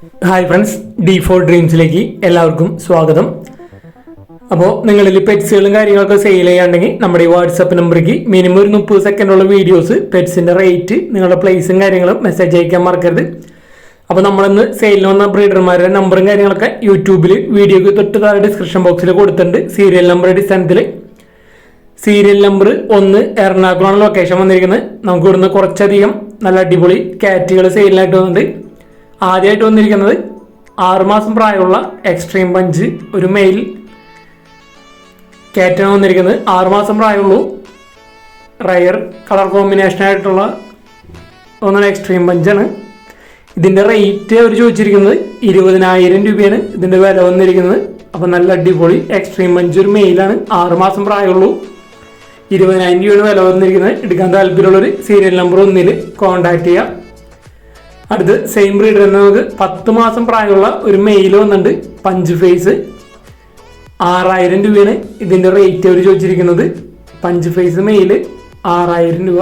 Hi friends, D4 ഡ്രീംസിലേക്ക് എല്ലാവർക്കും സ്വാഗതം. അപ്പോൾ നിങ്ങളിൽ പെറ്റ്സുകളും കാര്യങ്ങളൊക്കെ സെയിൽ ചെയ്യാണ്ടെങ്കിൽ നമ്മുടെ ഈ വാട്സപ്പ് നമ്പറിലേക്ക് മിനിമം ഒരു 30 സെക്കൻഡുള്ള വീഡിയോസ്, പെറ്റ്സിൻ്റെ റേറ്റ്, നിങ്ങളുടെ പ്ലേസും കാര്യങ്ങളും മെസ്സേജ് അയക്കാൻ മറക്കരുത്. അപ്പോൾ നമ്മളിന്ന് സെയിലിന് വന്ന ബ്രീഡർമാരുടെ നമ്പറും കാര്യങ്ങളൊക്കെ യൂട്യൂബിൽ വീഡിയോക്ക് തൊട്ട് താഴെ ഡിസ്ക്രിപ്ഷൻ ബോക്സിൽ കൊടുത്തിട്ടുണ്ട്. സീരിയൽ നമ്പർ അടിസ്ഥാനത്തിൽ സീരിയൽ നമ്പർ 1 എറണാകുളമാണ് ലൊക്കേഷൻ വന്നിരിക്കുന്നത്. നമുക്ക് ഇവിടുന്ന് കുറച്ചധികം നല്ല അടിപൊളി കാറ്റുകൾ സെയിലിനായിട്ട് വന്നിട്ടുണ്ട്. ആദ്യമായിട്ട് വന്നിരിക്കുന്നത് 6 മാസം പ്രായമുള്ള എക്സ്ട്രീം പഞ്ച് ഒരു മെയിൽ കാറ്റാണ് വന്നിരിക്കുന്നത്. 6 മാസം പ്രായമുള്ളൂ. റയർ കളർ കോമ്പിനേഷനായിട്ടുള്ള ഒന്നാണ് എക്സ്ട്രീം പഞ്ചാണ്. ഇതിൻ്റെ റേറ്റ് അവർ ചോദിച്ചിരിക്കുന്നത് 20,000 രൂപയാണ് ഇതിൻ്റെ വില വന്നിരിക്കുന്നത്. അപ്പോൾ നല്ല അടിപൊളി എക്സ്ട്രീം പഞ്ച് ഒരു മെയിലാണ്, 6 മാസം പ്രായമുള്ളൂ. 20,000 രൂപയാണ് വില വന്നിരിക്കുന്നത്. എടുക്കാൻ താല്പര്യമുള്ളൊരു സീരിയൽ നമ്പർ 1 കോൺടാക്ട് ചെയ്യാം. അടുത്ത് സെയിം ബ്രീഡർ തന്നെ നമുക്ക് 10 മാസം പ്രായമുള്ള ഒരു മെയിൽ വന്നിട്ടുണ്ട്, പഞ്ച് ഫേസ്. 6,000 രൂപയാണ് ഇതിൻ്റെ റേറ്റ് അവർ ചോദിച്ചിരിക്കുന്നത്. പഞ്ച് ഫേസ് മെയിൽ 6,000 രൂപ.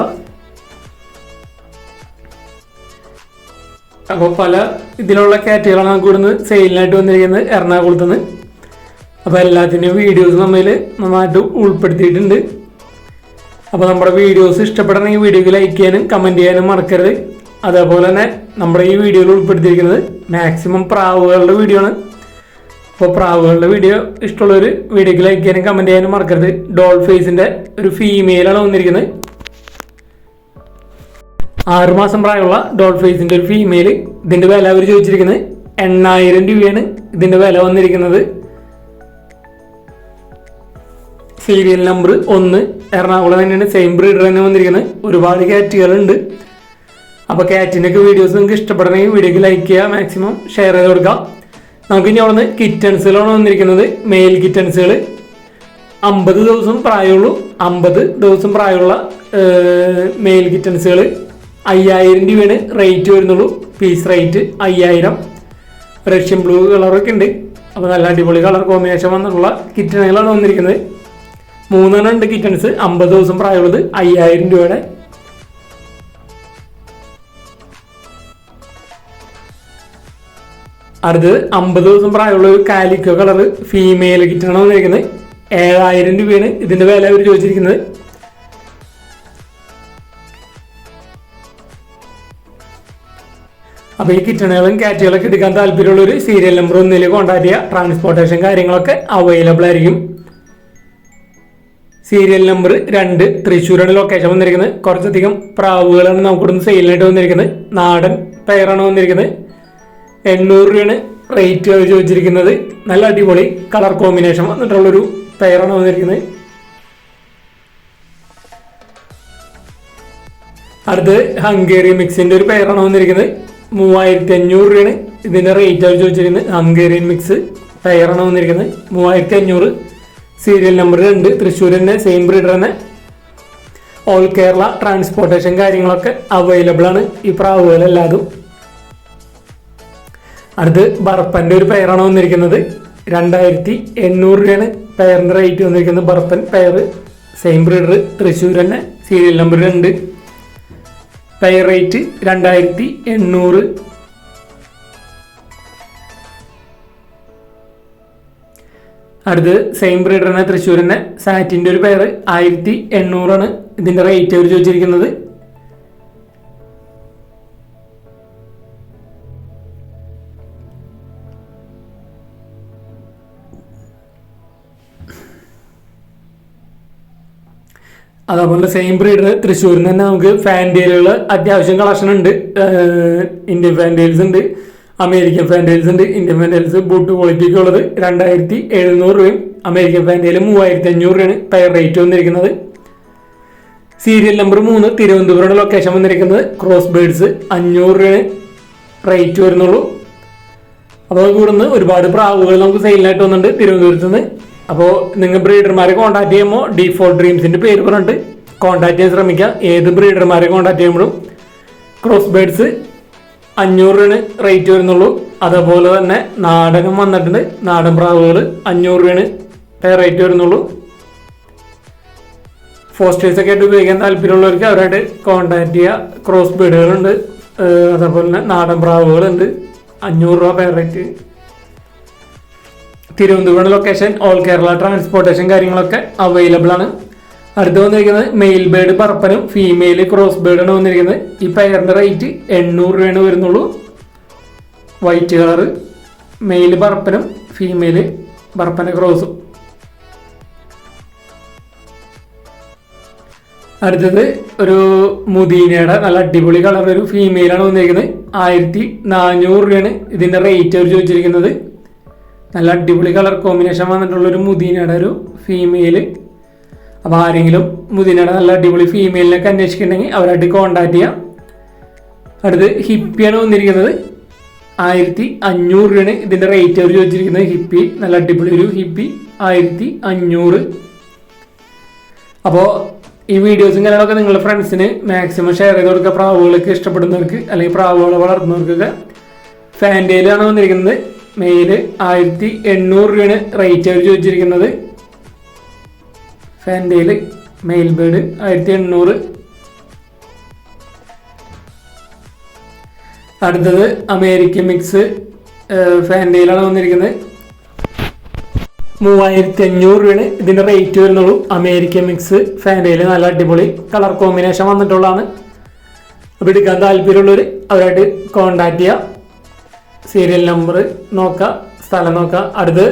അപ്പോൾ പല ഇതിലുള്ള കാറ്റുകളാണ് നമുക്ക് ഇവിടുന്ന് സെയിലിനായിട്ട് വന്നിരിക്കുന്നത് എറണാകുളത്ത് നിന്ന്. അപ്പോൾ എല്ലാത്തിൻ്റെയും വീഡിയോസ് നമ്മൾ നന്നായിട്ട് ഉൾപ്പെടുത്തിയിട്ടുണ്ട്. അപ്പോൾ നമ്മുടെ വീഡിയോസ് ഇഷ്ടപ്പെടണമെങ്കിൽ വീഡിയോക്ക് ലൈക്ക് ചെയ്യാനും കമൻറ്റ് ചെയ്യാനും മറക്കരുത്. അതേപോലെ തന്നെ നമ്മുടെ ഈ വീഡിയോയിൽ ഉൾപ്പെടുത്തിയിരിക്കുന്നത് മാക്സിമം പ്രാവുകളുടെ വീഡിയോ ആണ്. അപ്പോൾ പ്രാവുകളുടെ വീഡിയോ ഇഷ്ടമുള്ളൊരു വീഡിയോക്ക് ലൈക്ക് ചെയ്യാനും കമൻറ്റ് ചെയ്യാനും മറക്കരുത്. ഡോൾ ഫേസിൻ്റെ ഒരു ഫീമെയിലാണ് വന്നിരിക്കുന്നത്. 6 മാസം പ്രായമുള്ള ഡോൾ ഫേസിൻ്റെ ഒരു ഫീമെയിൽ. ഇതിൻ്റെ വില അവർ ചോദിച്ചിരിക്കുന്നത് 8,000 രൂപയാണ് ഇതിൻ്റെ വില വന്നിരിക്കുന്നത്. സീരിയൽ നമ്പർ 1 എറണാകുളം തന്നെയാണ്. സെയിം ബ്രീഡർ തന്നെ വന്നിരിക്കുന്നത്. ഒരുപാട് കാറ്റുകളുണ്ട്. അപ്പോൾ കാറ്റിൻ്റെയൊക്കെ വീഡിയോസ് നിങ്ങൾക്ക് ഇഷ്ടപ്പെടണമെങ്കിൽ വീഡിയോക്ക് ലൈക്ക് ചെയ്യുക, മാക്സിമം ഷെയർ ചെയ്ത് കൊടുക്കാം. നമുക്ക് ഇനി അവിടെ നിന്ന് കിറ്റൻസുകളാണ് വന്നിരിക്കുന്നത്. മെയിൽ കിറ്റൻസുകൾ 50 ദിവസം പ്രായമുള്ളൂ. 50 ദിവസം പ്രായമുള്ള മെയിൽ കിറ്റൻസുകൾ 5,000 രൂപയാണ് റേറ്റ് വരുന്നുള്ളൂ. Piece rate 5,000. റഷ്യൻ ബ്ലൂ കളറൊക്കെ ഉണ്ട്. അപ്പോൾ നല്ല അടിപൊളി കളർ കോമ്പിനേഷൻ വന്നിട്ടുള്ള കിറ്റനുകളാണ് വന്നിരിക്കുന്നത്. 3 ഉണ്ട് കിറ്റൻസ്. 50 ദിവസം പ്രായമുള്ളത് 5,000 രൂപയുടെ. അടുത്ത് 50 ദിവസം പ്രായമുള്ള ഒരു കാലിക്കോ കളർ ഫീമെയിൽ കിറ്റാണ് വന്നിരിക്കുന്നത്. 7,000 രൂപയാണ് ഇതിൻ്റെ വില അവർ ചോദിച്ചിരിക്കുന്നത്. അപ്പോൾ ഈ കിറ്റണുകളും കാറ്റുകളൊക്കെ എടുക്കാൻ താല്പര്യമുള്ളൊരു സീരിയൽ നമ്പർ 1 കോൺടാക്ട് ചെയ്യുക. ട്രാൻസ്പോർട്ടേഷൻ കാര്യങ്ങളൊക്കെ അവൈലബിൾ ആയിരിക്കും. സീരിയൽ നമ്പർ 2 തൃശ്ശൂരാണ് ലൊക്കേഷൻ വന്നിരിക്കുന്നത്. കുറച്ചധികം പ്രാവുകളാണ് നമുക്കിവിടുന്ന് സെയിലിനായിട്ട് വന്നിരിക്കുന്നത്. നാടൻ പെയറാണ് വന്നിരിക്കുന്നത്. 800 രൂപയാണ് റേറ്റ് അവർ ചോദിച്ചിരിക്കുന്നത്. നല്ല അടിപൊളി കളർ കോമ്പിനേഷൻ വന്നിട്ടുള്ളൊരു പെയറാണ് വന്നിരിക്കുന്നത്. അടുത്ത് ഹംഗേറിയൻ മിക്സിൻ്റെ ഒരു പെയറാണ് വന്നിരിക്കുന്നത്. 3,500 രൂപയാണ് ഇതിൻ്റെ റേറ്റ് അവർ ചോദിച്ചിരിക്കുന്നത്. ഹംഗേറിയൻ മിക്സ് പെയറാണ് വന്നിരിക്കുന്നത്. 3,500. സീരിയൽ നമ്പർ 2 തൃശ്ശൂർ തന്നെ, സെയിം ബ്രീഡർ തന്നെ. ഓൾ കേരള ട്രാൻസ്പോർട്ടേഷൻ കാര്യങ്ങളൊക്കെ അവൈലബിൾ ആണ് ഈ പ്രാവുകളെല്ലാതും. അടുത്ത് ബർപ്പൻ്റെ ഒരു പെയറാണ് വന്നിരിക്കുന്നത്. 2,800 രൂപയാണ് പെയറിൻ്റെ റേറ്റ് വന്നിരിക്കുന്നത്. ബർപ്പൻ പെയർ, സെയിം ബ്രീഡർ, തൃശ്ശൂർ തന്നെ, സീരിയൽ നമ്പർ 2. Pair rate 2,800. അടുത്ത് സെയിം ബ്രീഡർ തന്നെ, തൃശ്ശൂർ തന്നെ, സാറ്റിൻ്റെ ഒരു പെയർ 1,800 ആണ് ഇതിൻ്റെ റേറ്റ് അവർ ചോദിച്ചിരിക്കുന്നത്. അതേപോലെ സെയിം ബ്രീഡർ തൃശ്ശൂരിൽ തന്നെ നമുക്ക് ഫാൻറ്റെയിലുകൾ അത്യാവശ്യം കളക്ഷൻ ഉണ്ട്. ഇന്ത്യൻ ഫാൻറ്റെയിൽസ് ഉണ്ട്, അമേരിക്കൻ ഫാൻറ്റെയിൽസ് ഉണ്ട്. ഇന്ത്യൻ ഫാൻറ്റെയിൽസ് ബൂട്ട് ക്വാളിറ്റിക്ക് ഉള്ളത് 2,700 രൂപയും അമേരിക്കൻ ഫാൻറ്റെയിൽ 3,500 രൂപയാണ് പെയർ റേറ്റ് വന്നിരിക്കുന്നത്. സീരിയൽ നമ്പർ 3 തിരുവനന്തപുരമാണ് ലൊക്കേഷൻ വന്നിരിക്കുന്നത്. ക്രോസ് ബേഡ്സ് 500 രൂപയാണ് റേറ്റ് വരുന്നുള്ളൂ. അപ്പോൾ കൂടുന്ന ഒരുപാട് പ്രാവുകൾ നമുക്ക് സെയിലിനായിട്ട് വന്നിട്ടുണ്ട് തിരുവനന്തപുരത്ത് നിന്ന്. അപ്പോൾ നിങ്ങൾ ബ്രീഡർമാരെ കോൺടാക്ട് ചെയ്യുമ്പോൾ D4 ഡ്രീംസിൻ്റെ പേര് പറഞ്ഞിട്ട് കോൺടാക്ട് ചെയ്യാൻ ശ്രമിക്കുക. ഏത് ബ്രീഡർമാരെ കോൺടാക്ട് ചെയ്യുമ്പോഴും ക്രോസ് ബേഡ്സ് 500 രൂപയാണ് റേറ്റ് വരുന്നുള്ളൂ. അതേപോലെ തന്നെ നാടനും വന്നിട്ടുണ്ട്. നാടൻ പ്രാവുകൾ 500 രൂപയാണ് റേറ്റ് വരുന്നുള്ളൂ. ഫോസ്റ്റേഴ്സൊക്കെ ആയിട്ട് ഉപയോഗിക്കാൻ താല്പര്യമുള്ളവർക്ക് അവരായിട്ട് കോൺടാക്ട് ചെയ്യുക. ക്രോസ് ബീഡുകളുണ്ട്, അതേപോലെ തന്നെ നാടൻ പ്രാവുകളുണ്ട്. 500 രൂപ pair rate. Thiruvananthapuram location, all Kerala transportation കാര്യങ്ങളൊക്കെ അവൈലബിൾ ആണ്. അടുത്ത് വന്നിരിക്കുന്നത് മെയിൽ ബേർഡ് പറപ്പനും ഫീമെയിൽ ക്രോസ് ബേർഡാണ് വന്നിരിക്കുന്നത്. ഈ പെയറിൻ്റെ റേറ്റ് 800 രൂപയാണ് വരുന്നുള്ളൂ. വൈറ്റ് കളറ് മെയിൽ പറപ്പനും ഫീമെയിൽ പറപ്പൻ്റെ ക്രോസും. അടുത്തത് ഒരു മുദീനയുടെ നല്ല അടിപൊളി കളർ ഒരു ഫീമെയിലാണ് വന്നിരിക്കുന്നത്. 1400 രൂപയാണ് ഇതിൻ്റെ റേറ്റ് അവർ ചോദിച്ചിരിക്കുന്നത്. നല്ല അടിപൊളി കളർ കോമ്പിനേഷൻ വന്നിട്ടുള്ളൊരു മുദീനയുടെ ഒരു ഫീമെയിൽ. അപ്പോൾ ആരെങ്കിലും മുദീനയുടെ നല്ല അടിപൊളി ഫീമെയിലിനൊക്കെ അന്വേഷിക്കുന്നുണ്ടെങ്കിൽ അവരായിട്ട് കോൺടാക്ട് ചെയ്യാം. അടുത്ത് ഹിപ്പിയാണ് വന്നിരിക്കുന്നത്. 1500 രൂപയാണ് ഇതിൻ്റെ റേറ്റ് അവർ ചോദിച്ചിരിക്കുന്നത്. ഹിപ്പി നല്ല അടിപൊളി ഒരു ഹിപ്പി 1500. അപ്പോൾ ഈ വീഡിയോസും കാര്യങ്ങളൊക്കെ നിങ്ങളുടെ ഫ്രണ്ട്സിന് മാക്സിമം ഷെയർ ചെയ്ത് കൊടുക്കുക. പ്രാവുകളൊക്കെ ഇഷ്ടപ്പെടുന്നവർക്ക് അല്ലെങ്കിൽ പ്രാവുകളെ വളർത്തുന്നവർക്കൊക്കെ. ഫാൻറ്റയിലാണ് വന്നിരിക്കുന്നത്. മെയില് 1800 രൂപയാണ് റേറ്റ് അവർ ചോദിച്ചിരിക്കുന്നത്. ഫാൻറ്റയില് മെയിൽ ബേർഡ് 1800. അടുത്തത് അമേരിക്കൻ മിക്സ് ഫാൻറ്റയിലാണ് വന്നിരിക്കുന്നത്. 3500 രൂപയാണ് ഇതിൻ്റെ റേറ്റ് വരുന്നുള്ളൂ. അമേരിക്കൻ മിക്സ് ഫാൻറ്റയിൽ നല്ല അടിപൊളി കളർ കോമ്പിനേഷൻ വന്നിട്ടുള്ളതാണ്. അപ്പോൾ എടുക്കാൻ താല്പര്യമുള്ളവർ അവരായിട്ട് കോൺടാക്ട് ചെയ്യുക. സീരിയൽ നമ്പർ നോക്കുക, സ്ഥലം നോക്കുക. അടുത്ത്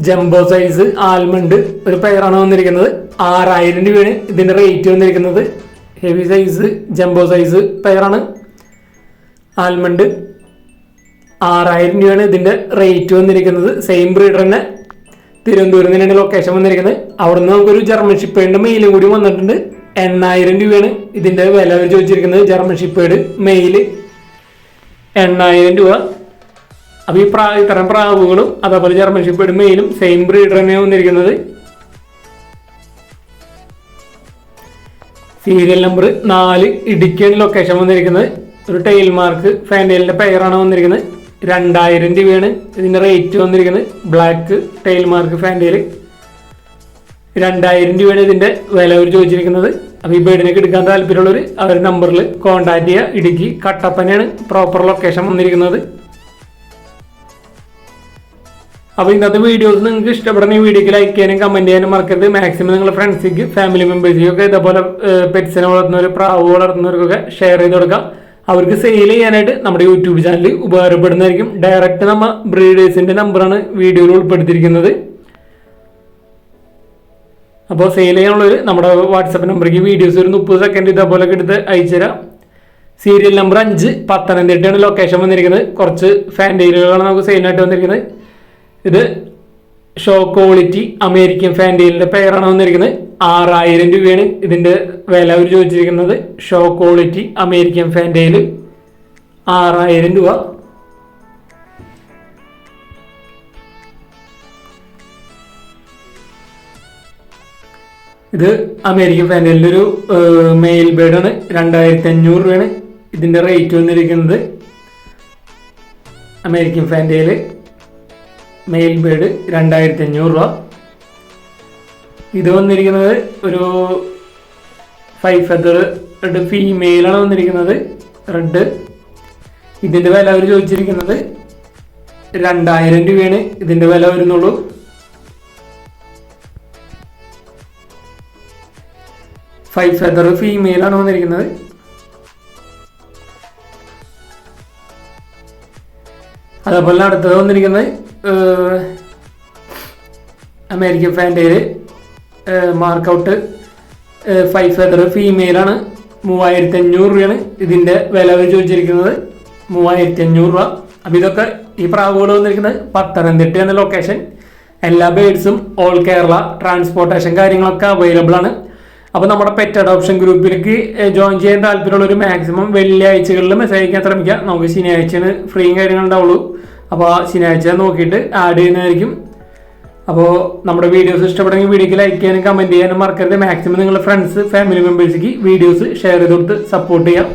ജംബോ സൈസ് ആൽമണ്ട് ഒരു പെയറാണ് വന്നിരിക്കുന്നത്. 6000 രൂപയാണ് ഇതിൻ്റെ റേറ്റ് വന്നിരിക്കുന്നത്. ഹെവി സൈസ് ജംബോ സൈസ് പെയറാണ്. ആൽമണ്ട് 6000 രൂപയാണ് ഇതിൻ്റെ റേറ്റ് വന്നിരിക്കുന്നത്. സെയിം ബ്രീഡർ തന്നെ. തിരുവനന്തപുരം തന്നെയാണ് ലൊക്കേഷൻ വന്നിരിക്കുന്നത്. അവിടുന്ന് നമുക്കൊരു ജർമ്മൻ ഷിപ്പേഡിൻ്റെ മെയിലും കൂടി വന്നിട്ടുണ്ട്. 8000 രൂപയാണ് ഇതിൻ്റെ വില അവർ ചോദിച്ചിരിക്കുന്നത്. ജർമ്മൻ ഷിപ്പേഡ് മെയിൽ 8000 രൂപ. അപ്പോൾ ഈ ഇത്തരം പ്രാവുകളും അതേപോലെ ജർമ്മൻ ഷിപ്പേഡ് മെയിലും സെയിം ബ്രീഡർ തന്നെയാണ് വന്നിരിക്കുന്നത്. സീരിയൽ നമ്പർ 4 ഇടുക്കിയാണ് ലൊക്കേഷൻ വന്നിരിക്കുന്നത്. ഒരു ടെയിൽ മാർക്ക് ഫാൻറ്റയിലിൻ്റെ പെയറാണ് വന്നിരിക്കുന്നത്. 2000 രൂപയാണ് ഇതിൻ്റെ റേറ്റ് വന്നിരിക്കുന്നത്. ബ്ലാക്ക് ടെയിൽ മാർക്ക് ഫാൻറ്റയിൽ 2000 രൂപയാണ് ഇതിൻ്റെ വില അവർ ചോദിച്ചിരിക്കുന്നത്. അപ്പോൾ ഈ ബേർഡിനൊക്കെ എടുക്കാൻ താല്പര്യമുള്ളവർ അവരുടെ നമ്പറിൽ കോൺടാക്ട് ചെയ്യുക. ഇടുക്കി കട്ടപ്പനയാണ് പ്രോപ്പർ ലൊക്കേഷൻ വന്നിരിക്കുന്നത്. അപ്പോൾ ഇന്നത്തെ വീഡിയോസ് നിങ്ങൾക്ക് ഇഷ്ടപ്പെടുന്ന ഈ വീഡിയോക്ക് ലൈക്ക് ചെയ്യാനും കമൻറ്റ് ചെയ്യാനും മറക്കരുത്. മാക്സിമം നിങ്ങളുടെ ഫ്രണ്ട്സിക്ക് ഫാമിലി മെമ്പേഴ്സിക്കൊക്കെ ഇതേപോലെ പെറ്റ്സിനെ വളർത്തുന്നവർ പ്രാവ് വളർത്തുന്നവർക്കൊക്കെ ഷെയർ ചെയ്ത് കൊടുക്കാം. അവർക്ക് സെയിൽ ചെയ്യാനായിട്ട് നമ്മുടെ യൂട്യൂബ് ചാനൽ ഉപകാരപ്പെടുന്നതായിരിക്കും. ഡയറക്റ്റ് നമ്മൾ ബ്രീഡേഴ്സിൻ്റെ നമ്പറാണ് വീഡിയോയിൽ ഉൾപ്പെടുത്തിയിരിക്കുന്നത്. അപ്പോൾ സെയിൽ ചെയ്യാനുള്ളവർ നമ്മുടെ വാട്സപ്പ് നമ്പറേക്ക് വീഡിയോസ് ഒരു 30 സെക്കൻഡ് ഇതേപോലെയൊക്കെ എടുത്ത് അയച്ചുതരാം. സീരിയൽ നമ്പർ 5 പത്തനംതിട്ടയാണ് ലൊക്കേഷൻ വന്നിരിക്കുന്നത്. കുറച്ച് ഫാൻറ്റയിലുകളാണ് നമുക്ക് സെയിലായിട്ട് വന്നിരിക്കുന്നത്. ഇത് ഷോ ക്വാളിറ്റി അമേരിക്കൻ ഫാൻറ്റയിലിൻ്റെ പെയറാണ് വന്നിരിക്കുന്നത്. 6000 രൂപയാണ് ഇതിൻ്റെ വില അവർ ചോദിച്ചിരിക്കുന്നത്. ഷോ ക്വാളിറ്റി അമേരിക്കൻ ഫാൻറ്റയിൽ 6000 രൂപ. ഇത് അമേരിക്കൻ ഫാൻറ്റയിലിൻ്റെ ഒരു മെയിൽ ബേർഡാണ്. 2500 രൂപയാണ് ഇതിൻ്റെ റേറ്റ് വന്നിരിക്കുന്നത്. അമേരിക്കൻ ഫാൻറ്റയിൽ മെയിൽ ബേർഡ് 2500 രൂപ. ഇത് വന്നിരിക്കുന്നത് ഒരു 5 ഫെദർ റെഡ് ഫീമെയിലാണ് വന്നിരിക്കുന്നത്. റെഡ് ഇതിൻ്റെ വില അവർ ചോദിച്ചിരിക്കുന്നത് 2000 രൂപയാണ് ഇതിൻ്റെ വില വരുന്നുള്ളൂ. ഫൈവ് ഫെദർ ഫീമെയിലാണ് വന്നിരിക്കുന്നത്. അതേപോലെ അടുത്തത് വന്നിരിക്കുന്നത് അമേരിക്കൻ ഫാൻറ്റയിൽ മാർക്കൗട്ട് 5 ഫെദർ ഫീമെയിലാണ്. 3500 രൂപയാണ് ഇതിൻ്റെ വില അവർ ചോദിച്ചിരിക്കുന്നത്. 3500 രൂപ. അപ്പോൾ ഇതൊക്കെ ഈ പ്രാവുകൾ വന്നിരിക്കുന്നത് പത്തനംതിട്ടയാണ് ലൊക്കേഷൻ. എല്ലാ ബേഡ്സും ഓൾ കേരള ട്രാൻസ്പോർട്ടേഷൻ കാര്യങ്ങളൊക്കെ അവൈലബിൾ ആണ്. അപ്പോൾ നമ്മുടെ പെറ്റ് അഡോപ്ഷൻ ഗ്രൂപ്പിലേക്ക് ജോയിൻ ചെയ്യാൻ താല്പര്യമുള്ളൊരു മാക്സിമം വെള്ളിയാഴ്ചകളിൽ മെസ്സേജ് അയക്കാൻ ശ്രമിക്കുക. നമുക്ക് ശനിയാഴ്ചയാണ് ഫ്രീയും കാര്യങ്ങളുണ്ടാവുള്ളൂ. അപ്പോൾ ശനിയാഴ്ച നോക്കിയിട്ട് ആഡ് ചെയ്യുന്നതായിരിക്കും. അപ്പോൾ നമ്മുടെ വീഡിയോസ് ഇഷ്ടപ്പെടുമെങ്കിൽ വീഡിയോക്ക് ലൈക്ക് ചെയ്യാനും കമൻറ്റ് ചെയ്യാനും മറക്കരുത്. മാക്സിമം നിങ്ങളുടെ ഫ്രണ്ട്സ് ഫാമിലി മെമ്പേഴ്സിക്ക് വീഡിയോസ് ഷെയർ ചെയ്ത് കൊടുത്ത് സപ്പോർട്ട് ചെയ്യാം.